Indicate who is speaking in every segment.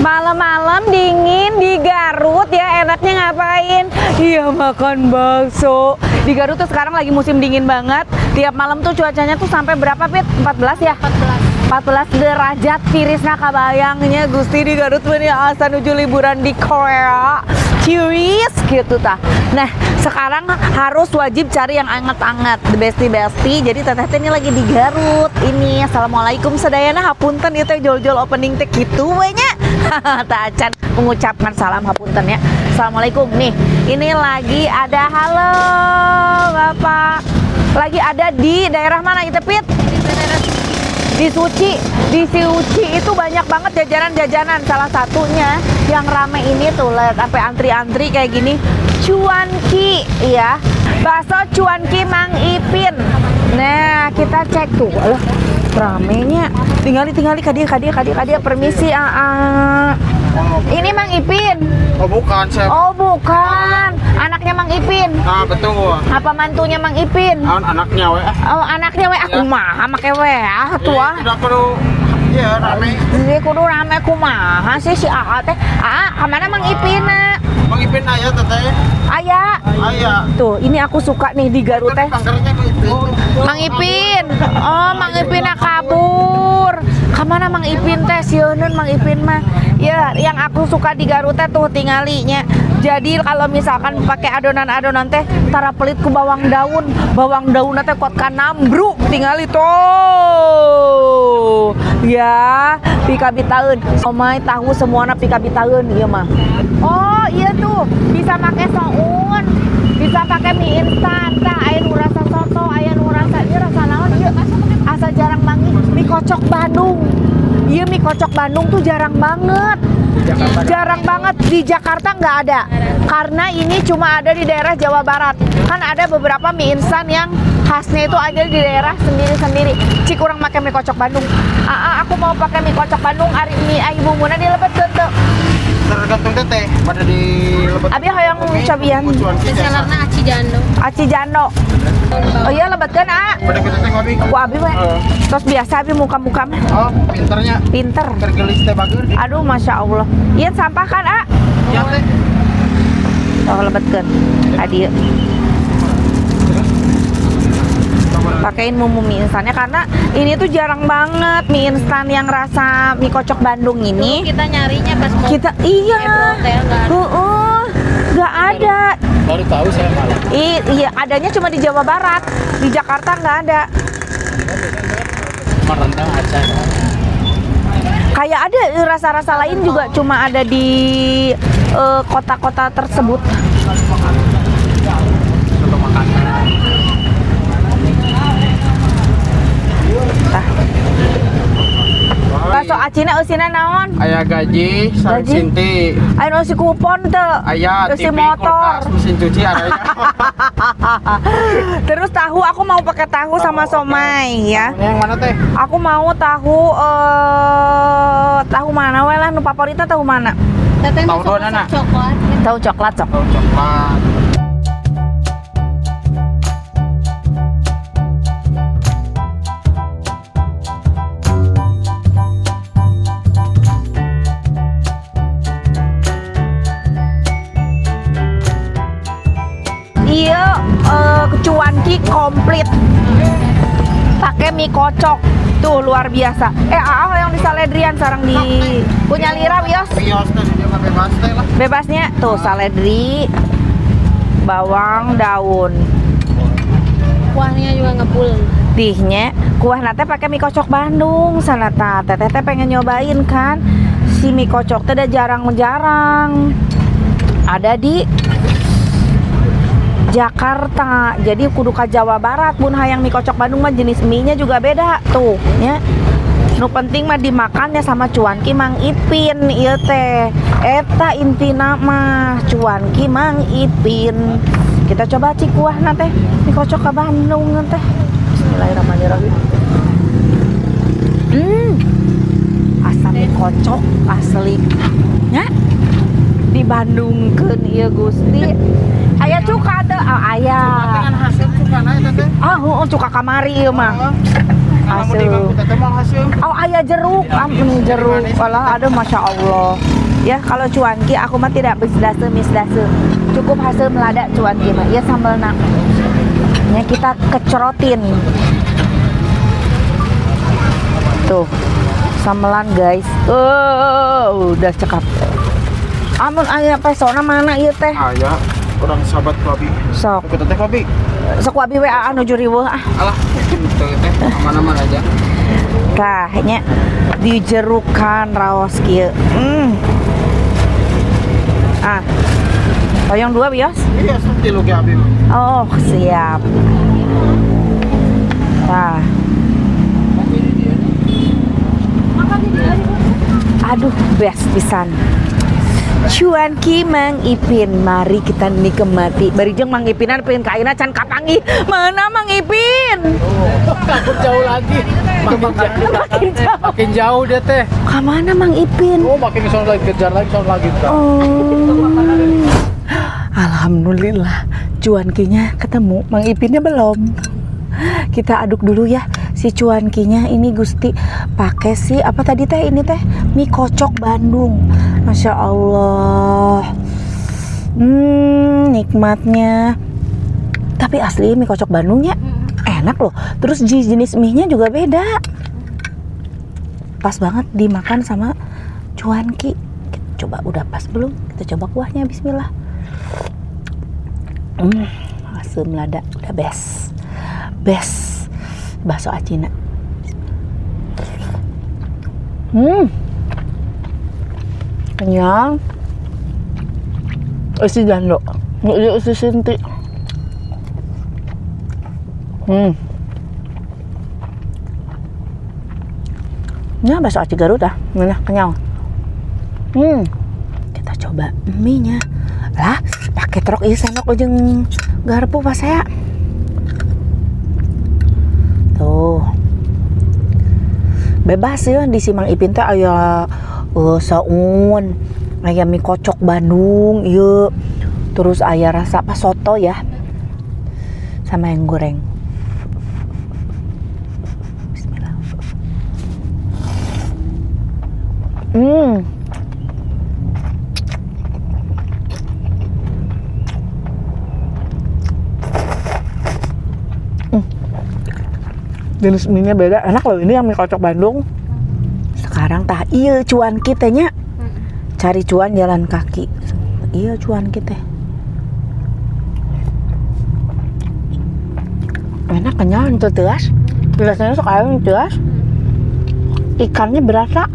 Speaker 1: Malam-malam dingin di Garut ya, enaknya ngapain? Iya, makan bakso. Di Garut tuh sekarang lagi musim dingin banget. Tiap malam tuh cuacanya tuh sampai berapa, Pit? 14 ya? 14 derajat tirisna kabayangnya Gusti di Garut bener asa nuju liburan di Korea. Tiris gitu tah. Nah, sekarang harus wajib cari yang anget-anget, the bestie. Jadi teteh ini lagi di Garut. Ini assalamualaikum sadayana hapunten ieu teh jol-jol opening teh kitu we nya. Tacan mengucapkan salam hapunten ya. Assalamualaikum. Nih, ini lagi ada halo Bapak. Lagi ada di daerah mana itu, Pit? Di Suci itu banyak banget jajanan-jajanan. Salah satunya yang rame ini tuh, lihat sampai antri-antri kayak gini. Cuanki, ya. Bakso Cuanki Mang Ipin. Nah, kita cek tuh. Alah, ramenya. Tinggali kadia permisi. Ini Mang Ipin.
Speaker 2: Oh bukan, saya.
Speaker 1: Oh bukan, anaknya Mang Ipin.
Speaker 2: Ah betul.
Speaker 1: Apa mantunya Mang Ipin?
Speaker 2: Anaknya we.
Speaker 1: Oh anaknya we, aku mah make we tuh ah.
Speaker 2: Tidak perlu. Iya rame.
Speaker 1: Jadi kudu rame kumaha sih si Aa teh. Kemana Mang Ipin?
Speaker 2: Mang Ipin aya teteh.
Speaker 1: Aya. Tuh, ini aku suka nih di Garut teh.
Speaker 2: Pangkernya Mang Ipin.
Speaker 1: Mang Ipin. Oh, Mang Ipin kabur. Kemana Mang Ipin teh? Sieun Mang Ipin mah. Ya, yang aku suka di Garut teh tuh tinggalinya. Jadi kalau misalkan pakai adonan-adonan teh tara pelit ku bawang daun. Bawang daun teh kuat ka nambruk tingali tuh. Ya, pika bitaeun. Omai tahu semuana pika bitaeun ieu mah. Oh, iya tuh. Bisa pakai soun. Bisa pakai mie instan. Tah aya nu rasa soto, aya nu rasa ieu rasa naon ieu? Asa jarang banget mie kocok Bandung. Iya, mie kocok Bandung tuh jarang banget. Jarang banget di Jakarta nggak ada. Karena ini cuma ada di daerah Jawa Barat. Kan ada beberapa mie instan yang khasnya itu ada di daerah sendiri-sendiri. Cik kurang pakai mie kocok Bandung. Aku mau pakai mie kocok Bandung. Ari mie ibu muna dilebetkeun teu.
Speaker 2: Tergantung teteh pada di lebet.
Speaker 1: Abi hoyong cobian.
Speaker 3: Peselarna Aci Jando.
Speaker 1: Aci Jando. Oh iya lebetkeun
Speaker 2: Pada kita teh ngopi.
Speaker 1: Ku abi we. Terus biasa abi muka-muka mah.
Speaker 2: Oh, pinternya.
Speaker 1: Pinter.
Speaker 2: Tergelis teh bagus.
Speaker 1: Aduh, masya Allah. Iya sampah kan,
Speaker 2: Ya teh.
Speaker 1: Oh lebetkeun. Adi. Pakein mie instannya karena ini tuh jarang banget mie instan yang rasa mie kocok Bandung ini.
Speaker 3: Kita nyarinya pas mau
Speaker 1: Iya. Nggak ada.
Speaker 2: Baru tahu saya malah.
Speaker 1: Iya, adanya cuma di Jawa Barat. Di Jakarta nggak ada.
Speaker 2: Merendang aja.
Speaker 1: Kayak ada rasa-rasa lain juga cuma ada di kota-kota tersebut. Bakso acina eusina naon?
Speaker 2: Aya gaji, sareng
Speaker 1: Gaji?
Speaker 2: Sinti.
Speaker 1: Aya si kupon teu?
Speaker 2: Aya
Speaker 1: Eusi
Speaker 2: TV,
Speaker 1: motor.
Speaker 2: kulkas, mesin cuci aya.
Speaker 1: Terus tahu aku mau pakai tahu sama somai ya.
Speaker 2: Yang mana teh?
Speaker 1: Aku mau tahu mana we lah nu favoritna tahu mana?
Speaker 3: Teteh
Speaker 2: Tahu
Speaker 3: masuk
Speaker 2: dua nana.
Speaker 3: coklat.
Speaker 1: Tahu coklat sok.
Speaker 2: Tahu coklat.
Speaker 1: Iya, cuanki komplit. Pakai mie kocok. Tuh luar biasa. Yang di Saledrian sareng di punya Lira wios.
Speaker 2: Kios teh dia mah bebas teh lah.
Speaker 1: Bebasnya tuh saledri, bawang daun.
Speaker 3: Kuahnya juga ngepul.
Speaker 1: Tihnya kuah nate pakai mie kocok Bandung. Sanata teteh pengen nyobain kan. Si mie kocok teh udah jarang-jarang ada di Jakarta. Jadi kudu ka Jawa Barat mun hayang mie kocok Bandung mah jenis mie-nya juga beda tuh nya. Nu penting mah dimakannya sama Cuanki Mang Ipin ieu teh. Eta intina mah Cuanki Mang Ipin. Kita coba cik kuah teh mie kocok ka Bandung teh. Bismillahirrahmanirrahim. Asam mie kocok asli. Nya dibandungkeun ieu Gusti. Aya cuka teu? Aya.
Speaker 2: Dengan hasil cukup mana ya teh?
Speaker 1: Cuka kamari ieu mah.
Speaker 2: Hasil. Kita teh mau hasil.
Speaker 1: Aya jeruk, jeruk. Walah ada Masya Allah. Ya kalau cuanki aku mah tidak misdase. Cukup hasil melada cuanki mah. Ya sambelna. Ya kita kecerotin. Tuh. Samelan guys. Udah cekap. Amun aya pesona mana ieu teh?
Speaker 2: Aya orang sahabat babi.
Speaker 1: Sok.
Speaker 2: Kita teh babi.
Speaker 1: Sok wabi WA anu juriweuh ah.
Speaker 2: Alah, itu teh aman-aman aja.
Speaker 1: Tah nya dijerukan raos kieu. Toyong 2 bios?
Speaker 2: Iya, seperti lu ge abi.
Speaker 1: Oh, siap. Nah. Aduh, best pisan. Cuanki Mang Ipin, mari kita nikmati. Barijeng Mang Ipinan pengen ka ayeuna can kapanggih. Mana Mang Ipin?
Speaker 2: Takut jauh lagi. Makin jauh dia teh.
Speaker 1: Ka mana Mang Ipin?
Speaker 2: Oh, makin sono lagi kejar lagi
Speaker 1: Oh. Alhamdulillah, cuankinya ketemu. Mang Ipinnya belum. Kita aduk dulu ya si cuankinya. Ini Gusti pakai si apa tadi teh, ini teh mie kocok Bandung. Masya Allah. Nikmatnya. Tapi asli mie kocok Bandungnya enak loh. Terus jenis mie-nya juga beda. Pas banget dimakan sama cuanki. Kita coba, udah pas belum? Kita coba kuahnya, bismillah. Asam lada, udah best. Bakso acina. Kenyang. Isi jando, nggak isi sinti. Nah, bakso aci Garut ah, nah kenyang. Kita coba mie-nya. Lah, pakai trok ieu sendok jeung garpu pas saya. Tuh. Bebas ya di si Mang Ipin teh aya saun, aya mie kocok Bandung, ieu. Terus aya rasa apa soto ya. Sama yang goreng. Bismillah. Jenis mie-nya beda, enak loh ini yang mie kocok Bandung. Sekarang tah iya cuan kita nya. Cari cuan jalan kaki. Iya cuan kita. Enak kenyang itu teas. Biasanya sekarang teas. Ikannya berasa.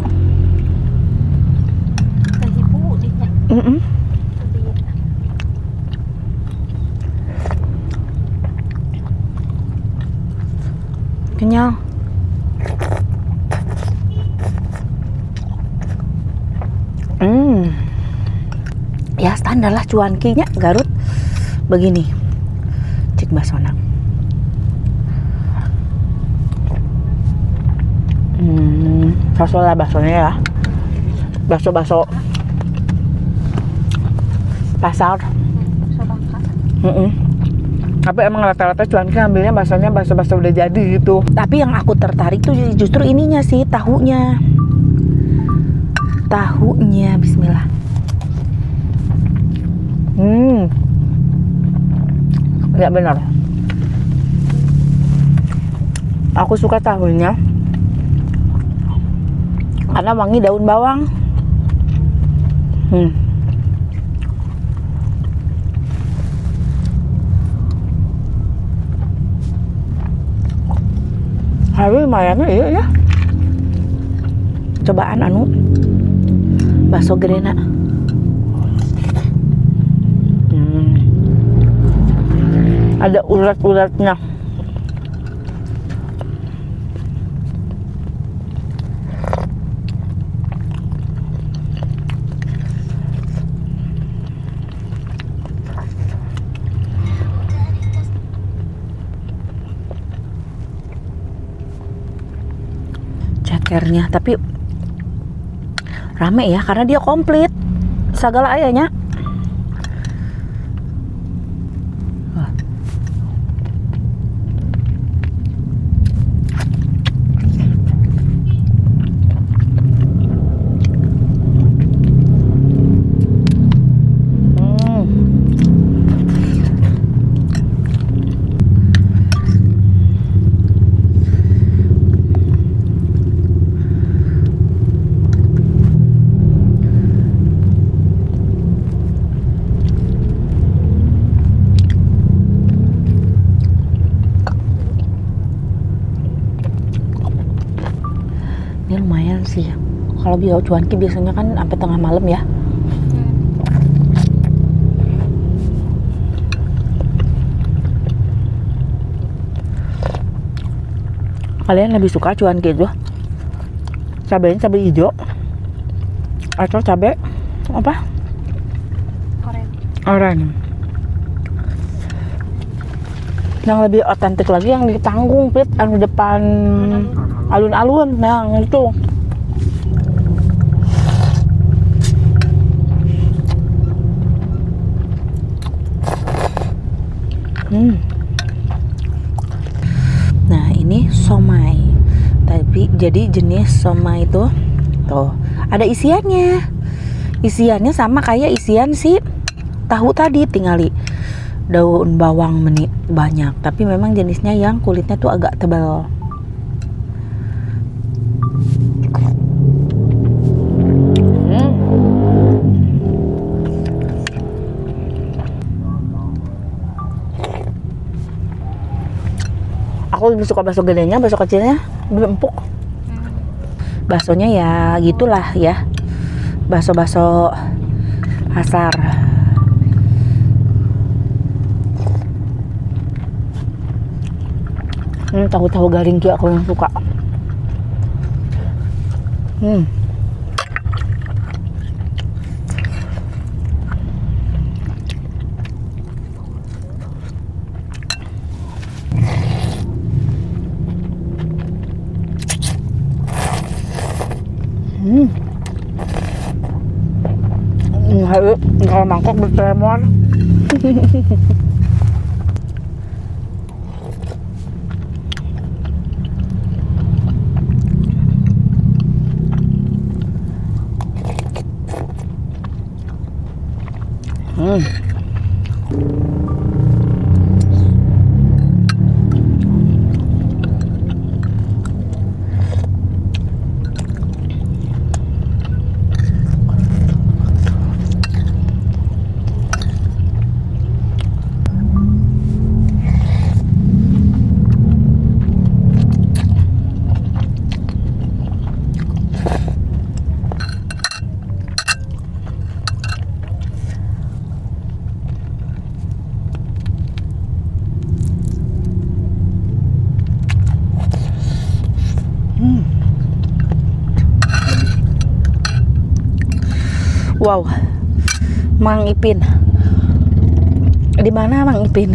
Speaker 1: Kenyang. Ya standar lah cuankinya Garut begini. Cik basona. Bakso lah baksonya ya. Bakso pasar. Tapi emang rata-rata cuanki ambilnya baksonya bakso udah jadi gitu. Tapi yang aku tertarik tuh justru ininya sih, tahunya. Bismillah. Ya benar. Aku suka tahunya karena wangi daun bawang. Hari lumayan ya. Cobaan bakso gerena. Ada ulat-ulatnya. Cekernya, tapi rame ya karena dia komplit segala ayahnya. Kalau bio cuanki biasanya kan sampai tengah malam ya. Kalian lebih suka cuanki itu cabenya cabai hijau atau cabai apa? Oren. Yang lebih otentik lagi yang di Tanggung, Pit, anu depan alun-alun. Nah, itu. Nah, ini somai. Tapi jadi jenis somai itu tuh ada isiannya. Isiannya sama kayak isian si tahu tadi, tinggal daun bawang menit banyak, tapi memang jenisnya yang kulitnya tuh agak tebal. Aku lebih suka bakso gedenya, bakso kecilnya lebih empuk. Baksonya ya gitulah ya, bakso-bakso pasar. Tahu-tahu garing juga aku yang suka. Kalau mangkok bertremor. Wow, Mang Ipin. Di mana Mang Ipin?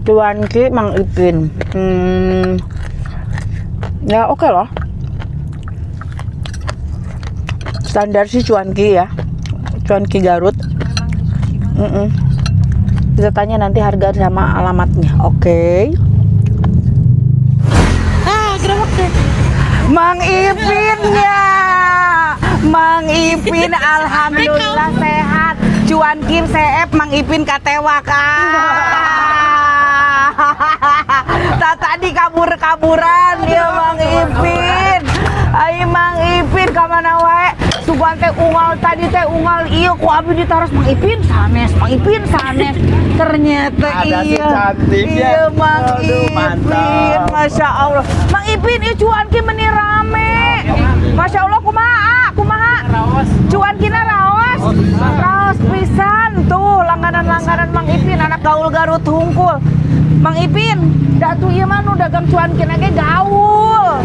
Speaker 1: Cuanki Mang Ipin. Ya oke loh. Standar sih cuanki ya. Cuanki Garut. Bisa tanya nanti harga sama alamatnya. Oke.
Speaker 3: Gerobak deh.
Speaker 1: Mang Ipin ya, Mang Ipin alhamdulillah sehat. Cuanki seep, Mang Ipin katewa tadi kabur-kaburan ya Mang Ipin. Ayo Mang Ipin kamana wae. Sugan teh unggal tadi teh unggal iya ku abi ditaros Mang Ipin sanes, Mang Ipin sanes. Ternyata
Speaker 2: Ada si
Speaker 1: iya.
Speaker 2: cantik ya.
Speaker 1: Iya Mang
Speaker 2: Aduh,
Speaker 1: Ipin.
Speaker 2: mantap.
Speaker 1: Masya Allah. Mang Ipin ieu cuanki meni rame. Masya Allah kumaha?
Speaker 2: Rawas.
Speaker 1: Cuankina raos. Raos pisan tuh langganan-langganan Mang Ipin anak gaul Garut hungkul. Mang Ipin, datu ieu mah nu dagang cuankina ge gaul.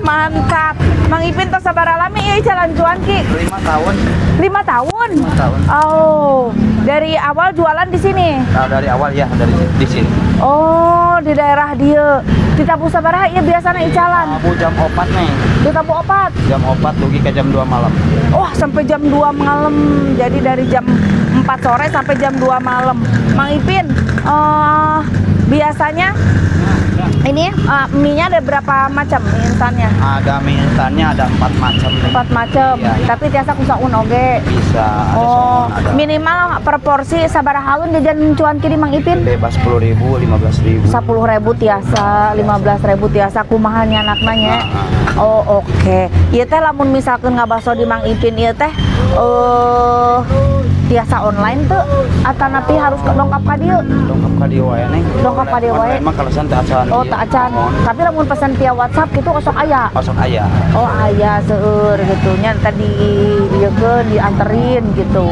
Speaker 1: Mantap. Mang Ipin tos sabaraha lami ieu jalan cuanki?
Speaker 2: 5 tahun.
Speaker 1: 5 tahun?
Speaker 2: 5 tahun.
Speaker 1: Oh, dari awal jualan di sini?
Speaker 2: Nah, dari awal ya, dari di sini.
Speaker 1: Oh, di daerah dia. Di Tabu sabaraha ieu biasana icalan?
Speaker 2: Aku jam 4 nih.
Speaker 1: Di Tabu opat.
Speaker 2: Jam 4 tugi ke jam 2 malam.
Speaker 1: Wah, sampai jam 2 malam. Jadi dari jam 4 sore sampai jam 2 malam. Mang Ipin, biasanya ini mie-nya ada berapa macam mie instannya?
Speaker 2: Ada mie instannya ada 4 macam nih.
Speaker 1: 4 macam.
Speaker 2: Iya.
Speaker 1: Tapi tiasa kusaun oge.
Speaker 2: Bisa, ada
Speaker 1: Oh,
Speaker 2: somon, ada
Speaker 1: minimal per porsi sabaraha haun jajan cuanki di Mang Ipin?
Speaker 2: bebas 10.000, 15.000.
Speaker 1: 10.000 tiasa, 15.000 tiasa kumaha nyanakna nya. Oh, oke. Ieu teh lamun misalkeun ngabaso di Mang Ipin ieu teh tiasa online tuh atau napi harus dongkap ka dieu?
Speaker 2: Dongkap ka dieu wae neng.
Speaker 1: Dongkap ka dieu wae.
Speaker 2: Emang kalau san teu acan.
Speaker 1: Oh tak acan. Tapi lamun pesan via WhatsApp gitu osok aya.
Speaker 2: Osok aya.
Speaker 1: Oh aya seueur gitu nya tadi diekeun dianterin gitu.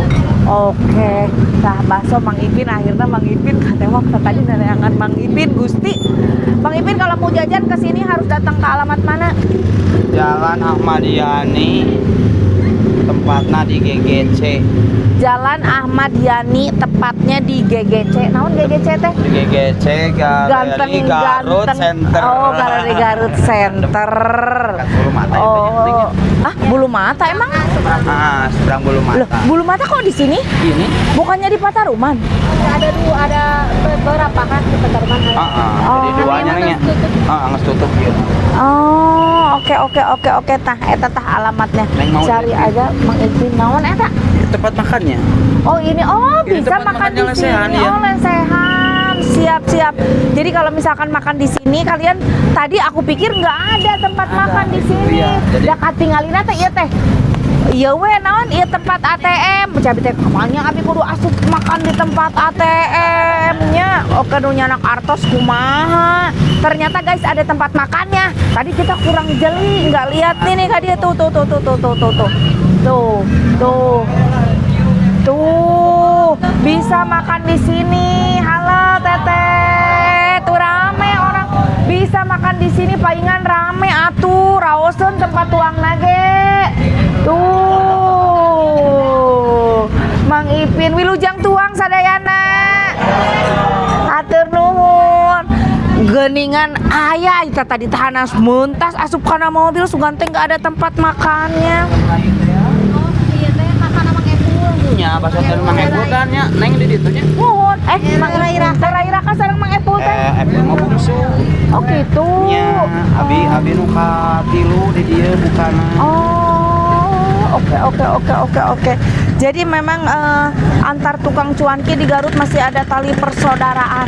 Speaker 1: Oke. Tah bakso Mang Ipin akhirnya Mang Ipin katewak tadi neneangan Mang Ipin Gusti. Mang Ipin kalau mau jajan ke sini harus datang ke alamat mana?
Speaker 2: Jalan Ahmad Yani, tempatnya di GGC.
Speaker 1: Jalan Ahmad Yani, tepatnya di GGC. Naon GGC teh?
Speaker 2: Di GGC Galeri Garut Center.
Speaker 1: Oh, Galeri Garut Center.
Speaker 2: Dekat Bulu Mata itu
Speaker 1: Oh. Ah, Bulu Mata emang?
Speaker 2: Ah, seberang Bulu
Speaker 1: Loh,
Speaker 2: Mata.
Speaker 1: Bulu Mata kok di sini?
Speaker 2: Ini?
Speaker 1: Bukannya di Pataruman?
Speaker 3: Ada beberapa kan di Petaruman.
Speaker 2: Jadi duanya neng ya. Nges tutup gitu.
Speaker 1: Oh, oke. Tah eta tah alamatnya.
Speaker 2: Neng mau
Speaker 1: Cari
Speaker 2: di-
Speaker 1: aja Mang Ipin. Naon eta?
Speaker 2: Tempat makannya.
Speaker 1: Oh, ini
Speaker 2: Ini
Speaker 1: bisa
Speaker 2: tempat
Speaker 1: makan
Speaker 2: makannya
Speaker 1: di sini.
Speaker 2: lesehan, ya?
Speaker 1: Oh, lesehan. Siap. Jadi kalau misalkan makan di sini kalian tadi aku pikir nggak ada tempat
Speaker 2: Ada,
Speaker 1: makan di
Speaker 2: itu
Speaker 1: sini.
Speaker 2: ya. Jadi-
Speaker 1: Da katingalina teh ieu teh. Iya we naon ieu tempat ATM. Cabi teh kamanya abi kudu asup makan di tempat ATM nya. Oke nu nyanak artos kumaha. Ternyata guys ada tempat makannya. Tadi kita kurang jeli, nggak lihat nih ka dia tuh. Tuh, bisa makan di sini. Halo Teteh, tuh rame orang. Bisa makan di sini, palingan rame atuh. Raoseun tempat tuang nage. Tuh, Mang Ipin, wilujeng tuang sadayana. Hatur nuhun. Geningan ayah kita tadi tahanan muntas asup kana mobil sugante nggak ada tempat makannya.
Speaker 3: Iya teh makan sama Epul.
Speaker 2: Nya bahasa teh Mang Epul kan nya neng di ditu nya.
Speaker 1: Nuhun, Mang Ira ka sareng Mang Epul teh.
Speaker 2: Epul mah bungsu.
Speaker 1: Oh gitu.
Speaker 2: Nya abi nu ka tilu di dieu bukana.
Speaker 1: Oh, oke. Jadi memang antar tukang cuanki di Garut masih ada tali persaudaraan.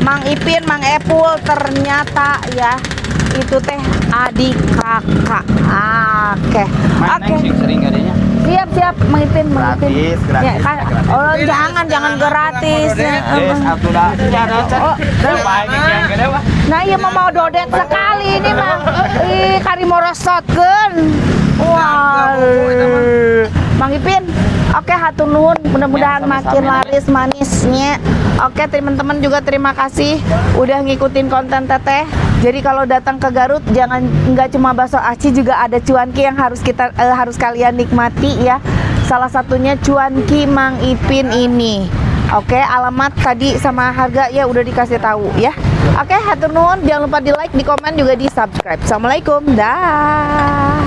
Speaker 1: Mang Ipin, Mang Epul ternyata ya itu teh adik kakak. Oke.
Speaker 2: Mana
Speaker 1: Oke.
Speaker 2: sing sering gadenya?
Speaker 1: Siap, Mang Ipin.
Speaker 2: Gratis.
Speaker 1: Ya, kan, oh, jangan gratis. Ya.
Speaker 2: Atuh dah.
Speaker 1: Oh,
Speaker 2: Baik yang gede wah.
Speaker 1: Nah iya mah mau dodet sekali ini mah. Ih, kari morosotkeun. Wah. Mang Ipin, oke hatur nuhun, mudah-mudahan
Speaker 2: Ya, sama-sama,
Speaker 1: makin
Speaker 2: Nek.
Speaker 1: laris manisnya. Oke teman-teman juga terima kasih udah ngikutin konten Teteh. Jadi kalau datang ke Garut jangan nggak cuma bakso aci, juga ada cuanki yang harus kalian nikmati ya. Salah satunya cuanki Mang Ipin ini. Oke, alamat tadi sama harga ya udah dikasih tahu ya. Oke, hatur nuhun, jangan lupa di like, di komen juga di subscribe. Assalamualaikum, dah.